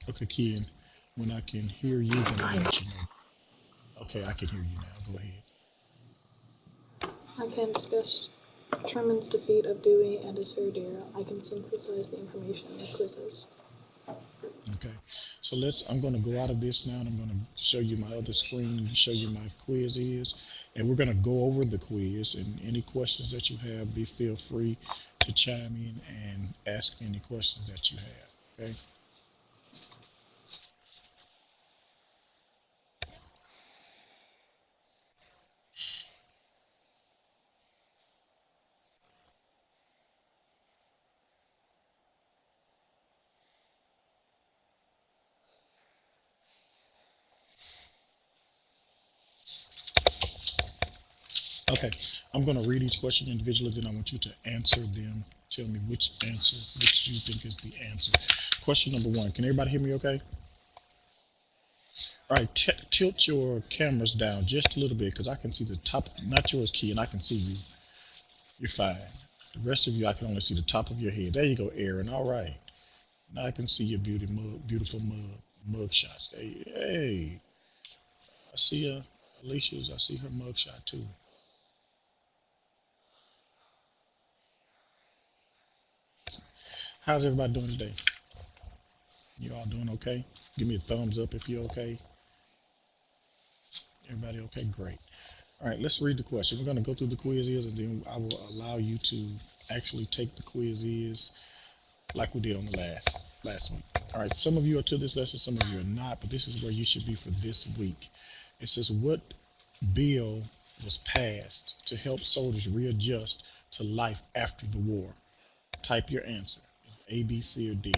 Okay, Kian, when I can hear you, then I'll let you know. Okay, I can hear you now. Go ahead. I can discuss Truman's defeat of Dewey and his fair deer. I can synthesize the information in the quizzes. Okay, so I'm going to go out of this now and I'm going to show you my other screen, show you my quiz is, and we're going to go over the quiz and any questions that you have, be feel free to chime in and ask any questions that you have. Okay. Okay, I'm going to read each question individually, then I want you to answer them. Tell me which you think is the answer. Question number one. Can everybody hear me okay? All right, tilt your cameras down just a little bit because I can see the top, not yours, Key, and I can see you. You're fine. The rest of you, I can only see the top of your head. There you go, Aaron. All right. Now I can see your beautiful mug shots. Hey, I see Alicia's. I see her mug shot too. How's everybody doing today? You all doing okay? Give me a thumbs up if you're okay. Everybody okay? Great. All right, let's read the question. We're going to go through the quiz and then I will allow you to actually take the quiz like we did on the last week. All right, some of you are to this lesson, some of you are not, but this is where you should be for this week. It says, what bill was passed to help soldiers readjust to life after the war? Type your answer. A, B, C, or D.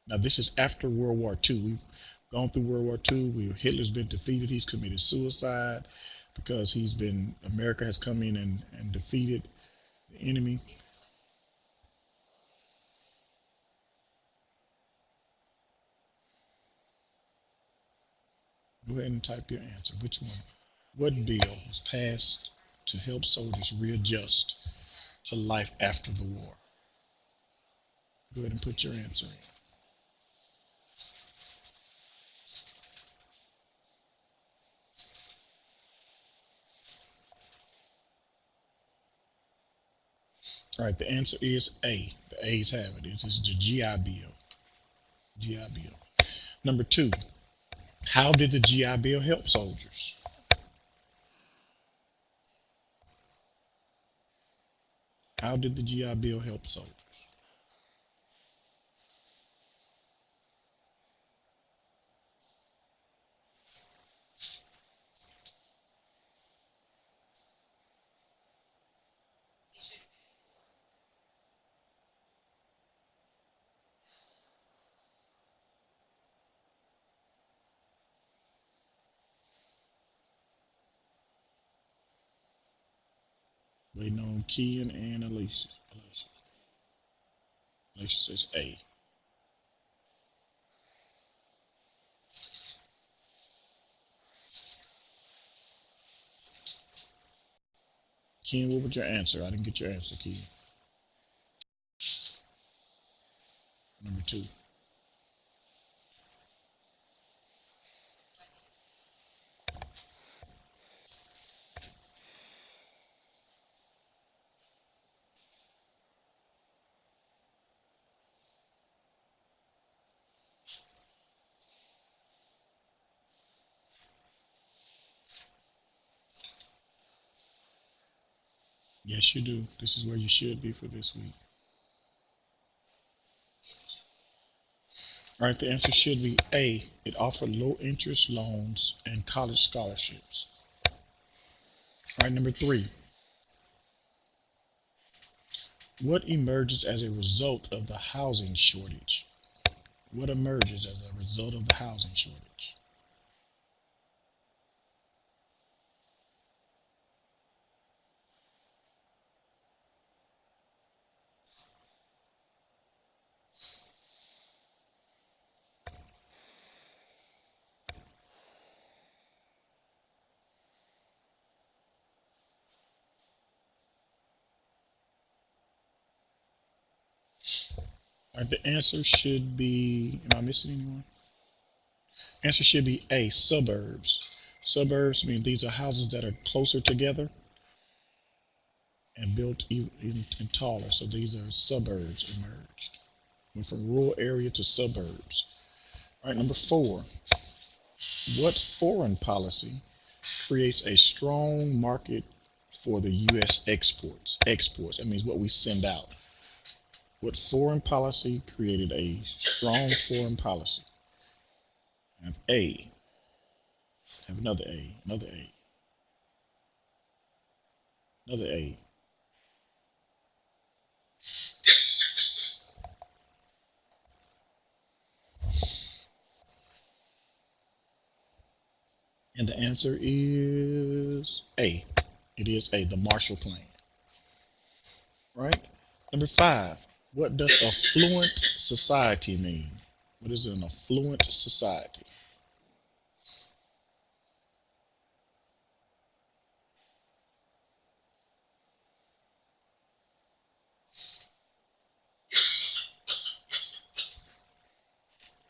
Now, this is after World War II. We've gone through World War II. Hitler's been defeated. He's committed suicide because America has come in and defeated the enemy. Go ahead and type your answer. Which one? What bill was passed to help soldiers readjust to life after the war? Go ahead and put your answer in. All right, the answer is A. The A's have it. It is the GI Bill. GI Bill. Number two, how did the GI Bill help soldiers? How did the GI Bill help soldiers? Waiting on Kian and Alicia. Alicia says A. Kian, what was your answer? I didn't get your answer, Kian. Number two. Yes, you do. This is where you should be for this week. All right, the answer should be A. It offered low interest loans and college scholarships. All right, number three. What emerges as a result of the housing shortage? What emerges as a result of the housing shortage? The answer should be, am I missing anyone? Answer should be A, suburbs. Suburbs mean these are houses that are closer together and built even taller. So these are suburbs emerged. Went from rural area to suburbs. All right, number 4. What foreign policy creates a strong market for the U.S. exports? Exports, that means what we send out. What foreign policy created a strong foreign policy? I have A. I have another A, another A, another A. And the answer is A. It is A, the Marshall Plan. Right? Number 5. What does affluent society mean? What is an affluent society?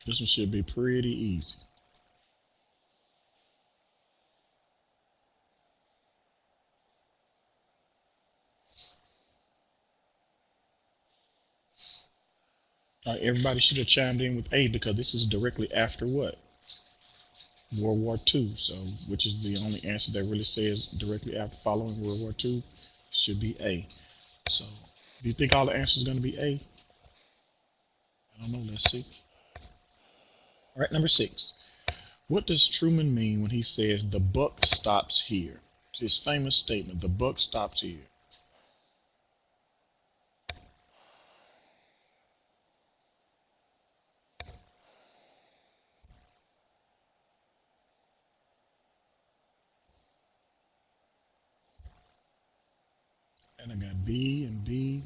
This one should be pretty easy. All right, everybody should have chimed in with A because this is directly after what? World War II. So, which is the only answer that really says directly after following World War II should be A. So, do you think all the answers are going to be A? I don't know. Let's see. All right, number 6. What does Truman mean when he says the buck stops here? It's his famous statement, the buck stops here. And I got B and B,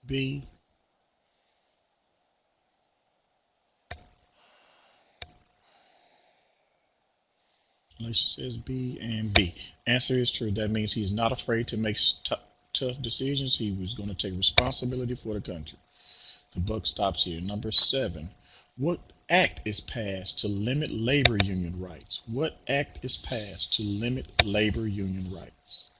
B. Alicia says B and B. Answer is true. That means he's not afraid to make tough decisions. He was going to take responsibility for the country. The buck stops here. Number 7. What act is passed to limit labor union rights? What act is passed to limit labor union rights?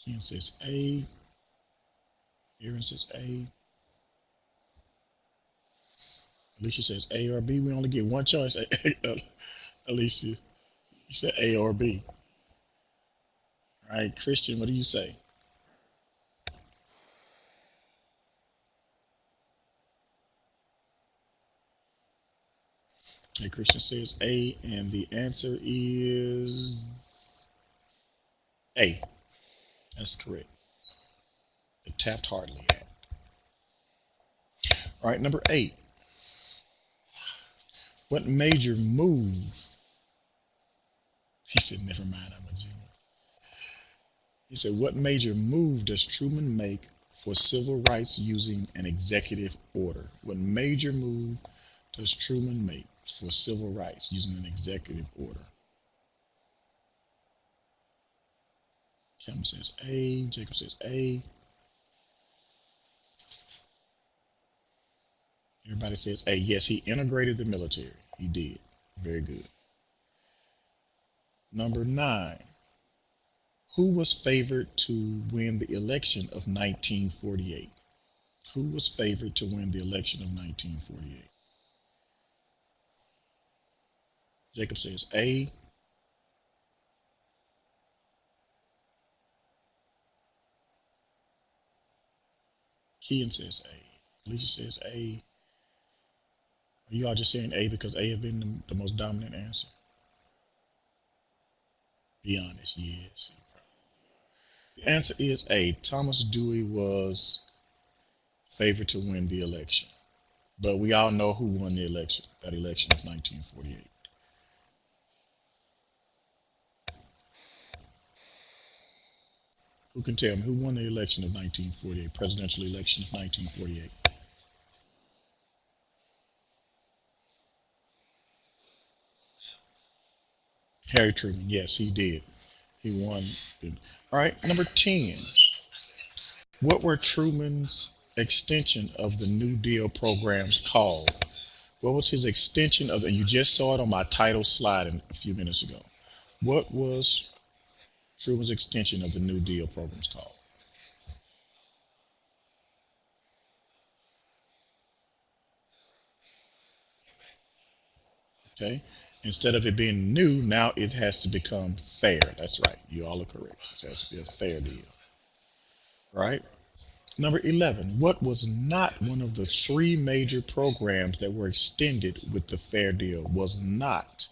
Ian says A. Aaron says A. Alicia says A or B. We only get one choice. Alicia, you said A or B. All right, Christian, what do you say? Hey, Christian says A, and the answer is A. That's correct. The Taft-Hartley Act. All right, number 8. What major move? He said, never mind, I'm a genius. He said, what major move does Truman make for civil rights using an executive order? What major move does Truman make for civil rights using an executive order? Cameron says A. Jacob says A. Everybody says A. Yes, he integrated the military. He did. Very good. Number 9. Who was favored to win the election of 1948? Who was favored to win the election of 1948? Jacob says A. Kean says A. Alicia says A. Are you all just saying A because A have been the most dominant answer? Be honest, yes. The answer is A. Thomas Dewey was favored to win the election. But we all know who won the election, that election of 1948. Who can tell me who won the election of 1948, presidential election of 1948? Harry Truman. Yes, he did. He won. All right, number 10. What were Truman's extension of the New Deal programs called? What was his extension of the, you just saw it on my title slide a few minutes ago. What was Truman's extension of the New Deal programs called? Okay. Instead of it being new, now it has to become fair. That's right. You all are correct. It has to be a fair deal. Right? Number 11. What was not one of the three major programs that were extended with the fair deal? Was not.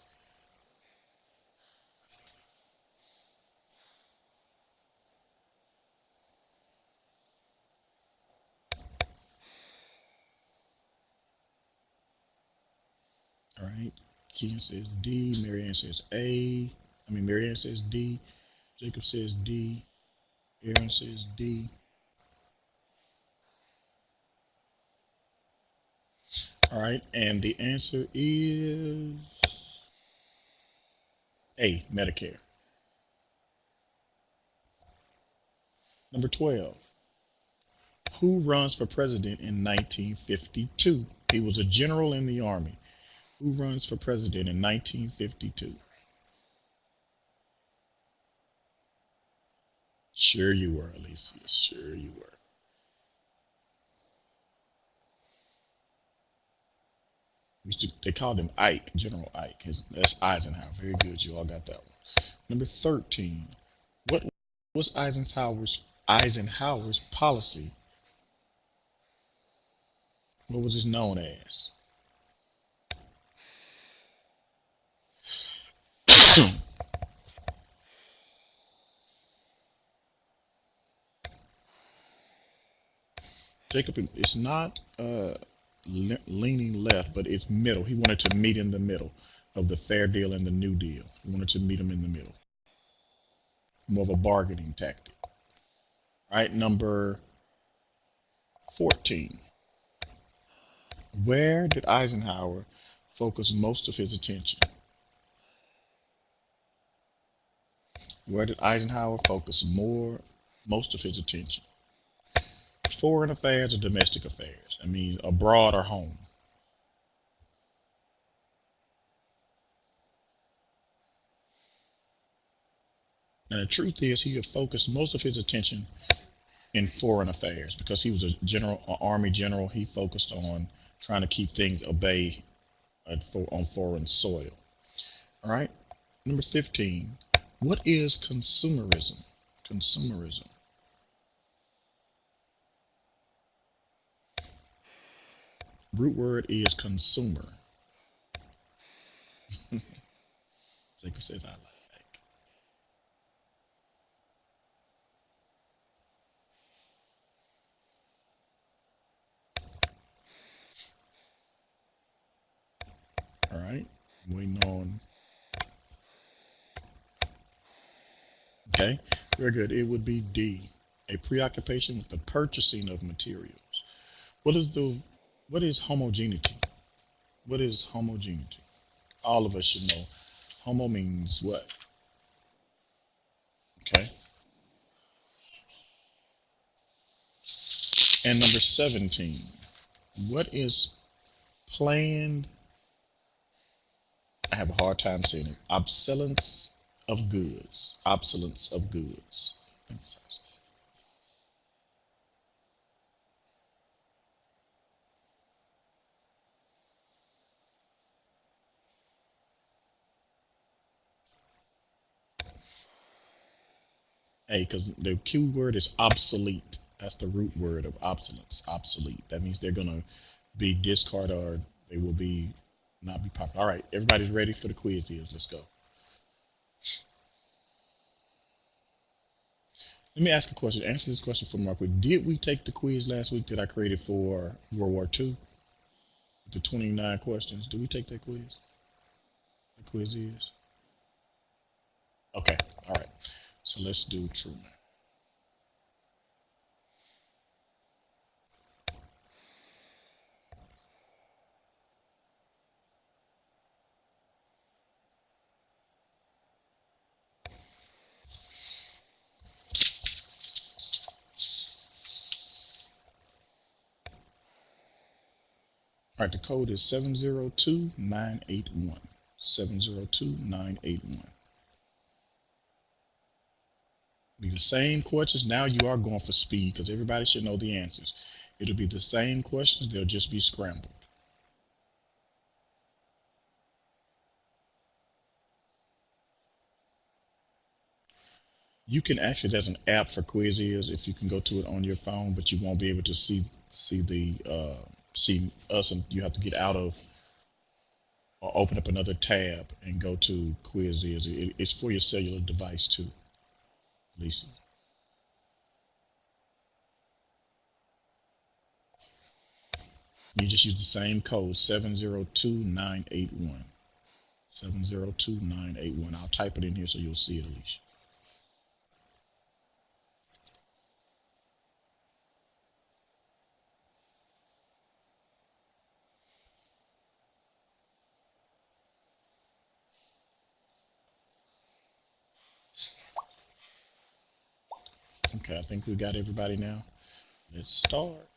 All right. Keegan says D. Marianne says A. Marianne says D. Jacob says D. Aaron says D. All right. And the answer is A. Medicare. Number 12. Who runs for president in 1952? He was a general in the Army. Who runs for president in 1952? Sure you were, Alicia. Sure you were. They called him Ike, General Ike. That's Eisenhower. Very good. You all got that one. Number 13. What was Eisenhower's policy? What was it known as? Jacob, it's not leaning left, but it's middle. He wanted to meet in the middle of the fair deal and the New Deal. He wanted to meet them in the middle. More of a bargaining tactic. All right, number 14. Where did Eisenhower focus most of his attention? Where did Eisenhower focus most of his attention? Foreign affairs or domestic affairs? Abroad or home? And the truth is, he had focused most of his attention in foreign affairs because he was a general, an army general. He focused on trying to keep things obey on foreign soil. All right. Number 15. What is consumerism? Consumerism. Root word is consumer. Jacob says I like. All right. Waiting on. Okay. Very good. It would be D. A preoccupation with the purchasing of materials. What is the what is homogeneity? What is homogeneity? All of us should know. Homo means what? Okay. And number 17. What is planned? I have a hard time saying it. Obsolescence of goods. Obsolescence of goods. Hey, because the key word is obsolete. That's the root word of obsolescence. Obsolete. That means they're gonna be discarded or they will be not be popular. All right, everybody's ready for the quiz. Let's go. Let me ask a question. Answer this question for Mark. Did we take the quiz last week that I created for World War II? The 29 questions. Did we take that quiz? The quiz is? Okay. All right. So let's do Truman. All right, the code is 702981. 702981. Be the same questions. Now you are going for speed because everybody should know the answers. It'll be the same questions, they'll just be scrambled. You can actually, there's an app for Quizzes if you can go to it on your phone, but you won't be able to see us, and you have to get out of or open up another tab and go to Quizzes. It's for your cellular device too, Lisa. You just use the same code 702981. 702981. I'll type it in here so you'll see it, Alicia. Okay, I think we got everybody now. Let's start.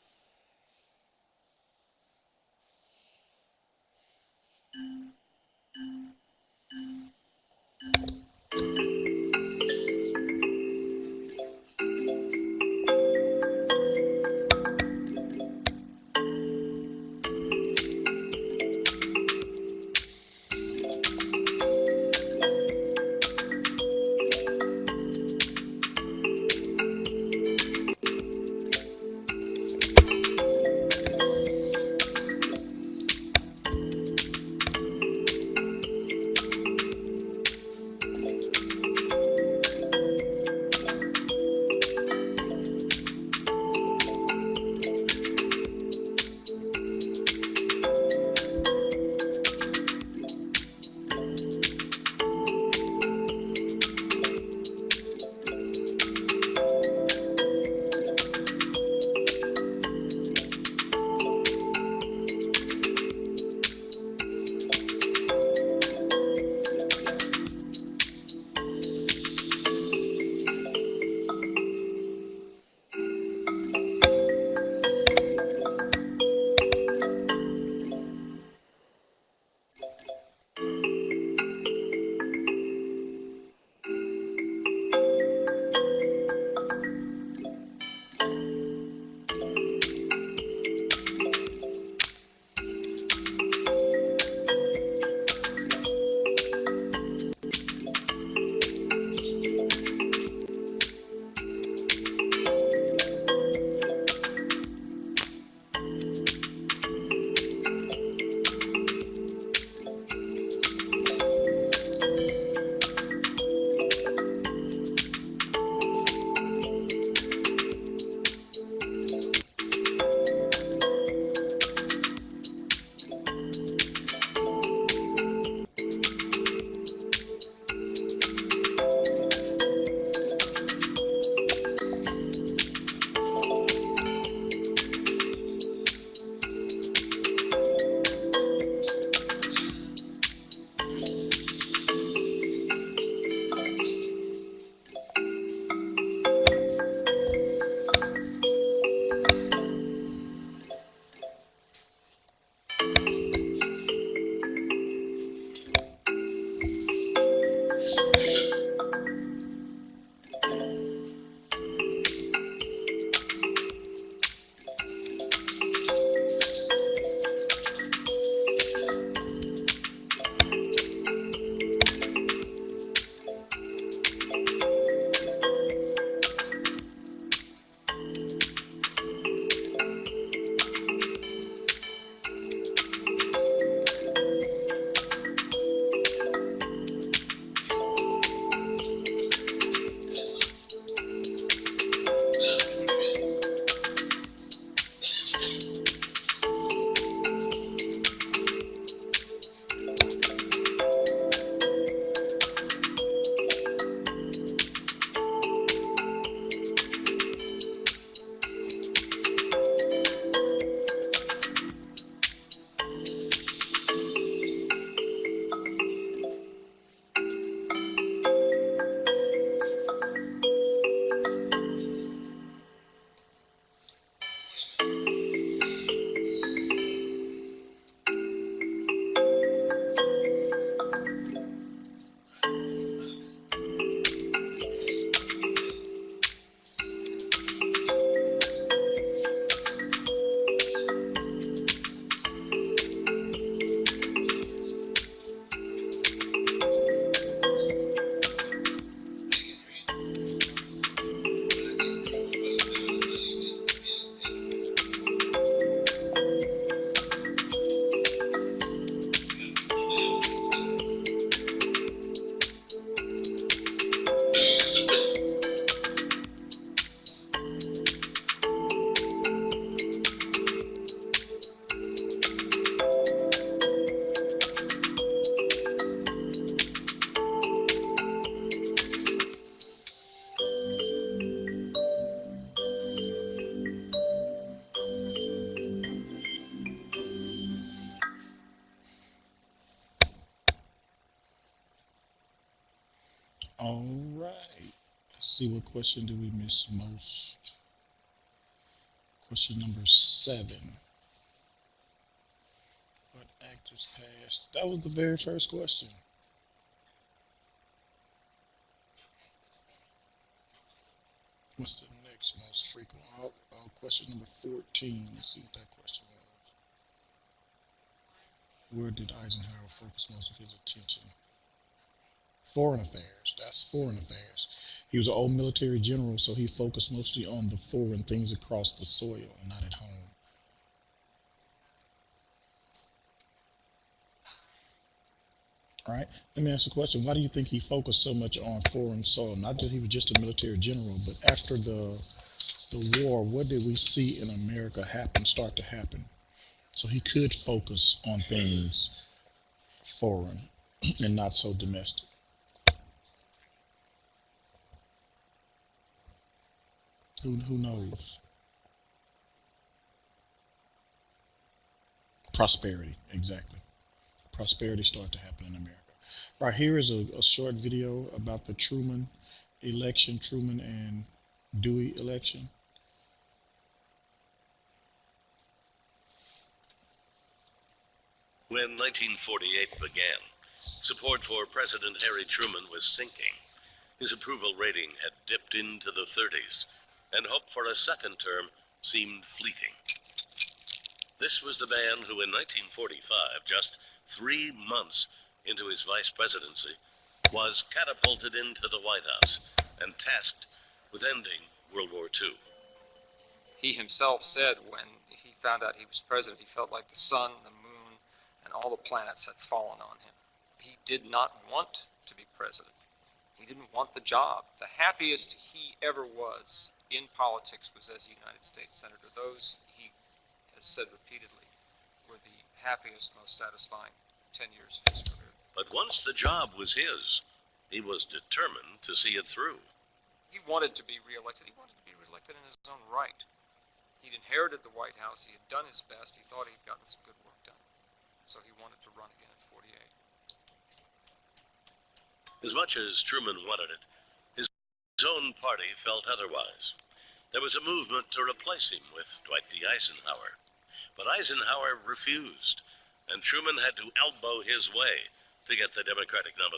Let's see, what question did we miss most? Question number 7. What act was passed? That was the very first question. What's the next most frequent? Question number 14. Let's see what that question was. Where did Eisenhower focus most of his attention? Foreign affairs. That's foreign affairs. He was an old military general, so he focused mostly on the foreign things across the soil and not at home. All right. Let me ask a question. Why do you think he focused so much on foreign soil? Not that he was just a military general, but after the war, what did we see in America start to happen? So he could focus on things foreign and not so domestic. Who knows? Prosperity, exactly. Prosperity started to happen in America. Right here is a short video about the Truman election, Truman and Dewey election. When 1948 began, support for President Harry Truman was sinking. His approval rating had dipped into the 30s, and hope for a second term seemed fleeting. This was the man who in 1945, just 3 months into his vice presidency, was catapulted into the White House and tasked with ending World War II. He himself said when he found out he was president, he felt like the sun, the moon, and all the planets had fallen on him. He did not want to be president. He didn't want the job. The happiest he ever was in politics was as a United States Senator. Those, he has said repeatedly, were the happiest, most satisfying 10 years of his career. But once the job was his, he was determined to see it through. He wanted to be reelected. He wanted to be reelected in his own right. He'd inherited the White House. He had done his best. He thought he'd gotten some good work done. So he wanted to run again at 48. As much as Truman wanted it, his own party felt otherwise. There was a movement to replace him with Dwight D. Eisenhower. But Eisenhower refused, and Truman had to elbow his way to get the Democratic nomination.